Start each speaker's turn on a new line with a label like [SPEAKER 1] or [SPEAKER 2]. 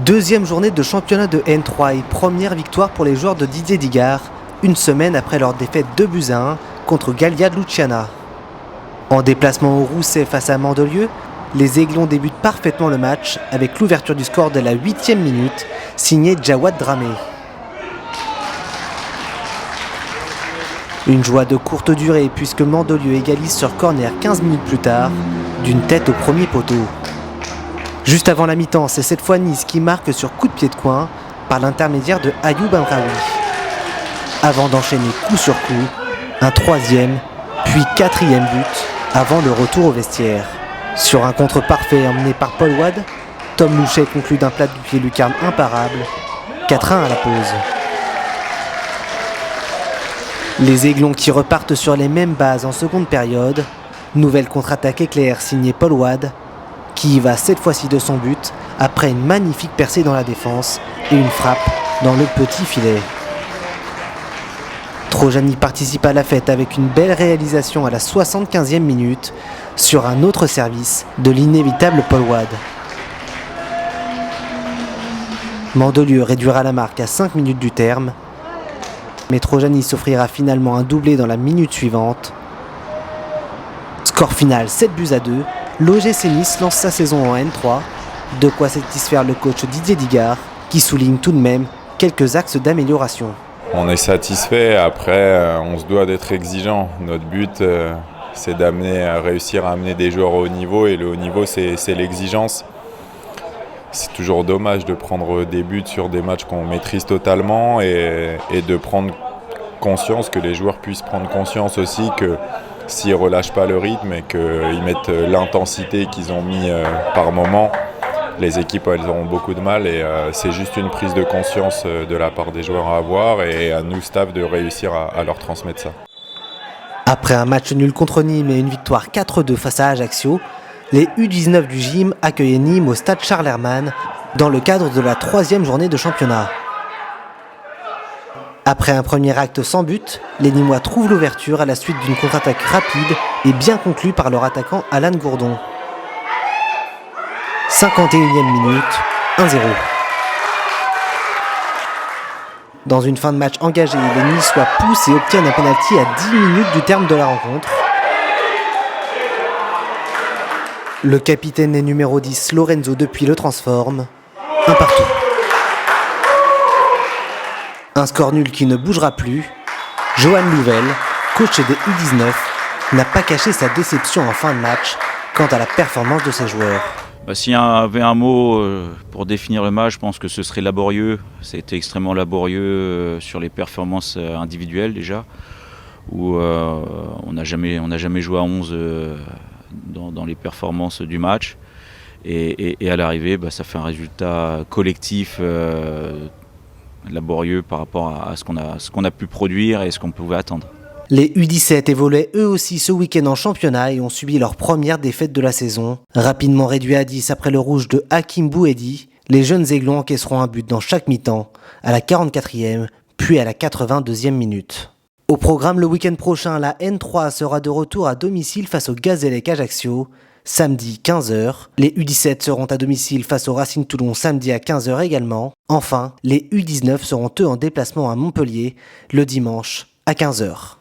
[SPEAKER 1] Deuxième journée de championnat de N3 et première victoire pour les joueurs de Didier Digard, une semaine après leur défaite 2-1 contre Gallia de Luciana. En déplacement au Rousset face à Mandelieu, les Aiglons débutent parfaitement le match avec l'ouverture du score dès la 8e minute, signée Jawad Dramé. Une joie de courte durée puisque Mandelieu égalise sur corner 15 minutes plus tard, d'une tête au premier poteau. Juste avant la mi-temps, c'est cette fois Nice qui marque sur coup de pied de coin par l'intermédiaire de Ayoub Amraoui. Avant d'enchaîner coup sur coup, un troisième, puis quatrième but avant le retour au vestiaire. Sur un contre parfait emmené par Paul Wade, Tom Louchet conclut d'un plat du pied lucarne imparable, 4-1 à la pause. Les Aiglons qui repartent sur les mêmes bases en seconde période, nouvelle contre-attaque éclair signée Paul Wade, qui y va cette fois-ci de son but après une magnifique percée dans la défense et une frappe dans le petit filet. Trojani participe à la fête avec une belle réalisation à la 75e minute sur un autre service de l'inévitable Paul Wade. Mandelieu réduira la marque à 5 minutes du terme, mais Trojani s'offrira finalement un doublé dans la minute suivante. Score final 7-2. L'OGC Nice lance sa saison en N3, de quoi satisfaire le coach Didier Digard, qui souligne tout de même quelques axes d'amélioration.
[SPEAKER 2] On est satisfait, après on se doit d'être exigeant. Notre but c'est réussir à amener des joueurs au haut niveau, et le haut niveau c'est l'exigence. C'est toujours dommage de prendre des buts sur des matchs qu'on maîtrise totalement et de prendre conscience, que les joueurs puissent prendre conscience aussi que s'ils ne relâchent pas le rythme et qu'ils mettent l'intensité qu'ils ont mis par moment, les équipes elles auront beaucoup de mal, et c'est juste une prise de conscience de la part des joueurs à avoir, et à nous staff de réussir à leur transmettre ça.
[SPEAKER 1] Après un match nul contre Nîmes et une victoire 4-2 face à Ajaccio, les U19 du GIM accueillent Nîmes au stade Charles Hermann dans le cadre de la 3e journée de championnat. Après un premier acte sans but, les Nîmois trouvent l'ouverture à la suite d'une contre-attaque rapide et bien conclue par leur attaquant Alan Gourdon. 51e minute, 1-0. Dans une fin de match engagée, les Niçois poussent et obtiennent un pénalty à 10 minutes du terme de la rencontre. Le capitaine et numéro 10, Lorenzo Depuis, le transforme. 1 partout. Un score nul qui ne bougera plus. Johan Louvel, coach des U19, n'a pas caché sa déception en fin de match quant à la performance de ses joueurs.
[SPEAKER 3] S'il y avait un mot pour définir le match, je pense que ce serait laborieux. C'était extrêmement laborieux sur les performances individuelles déjà, où on n'a jamais joué à 11 dans les performances du match. Et à l'arrivée, ça fait un résultat collectif laborieux par rapport à ce qu'on a pu produire et ce qu'on pouvait attendre.
[SPEAKER 1] Les U17 évoluaient eux aussi ce week-end en championnat et ont subi leur première défaite de la saison. Rapidement réduit à 10 après le rouge de Hakim Bouedi, les jeunes Aiglons encaisseront un but dans chaque mi-temps, à la 44e, puis à la 82e minute. Au programme le week-end prochain, la N3 sera de retour à domicile face au Gazélec Ajaccio, samedi 15h. Les U17 seront à domicile face au Racing Toulon samedi à 15h également. Enfin, les U19 seront eux en déplacement à Montpellier le dimanche à 15h.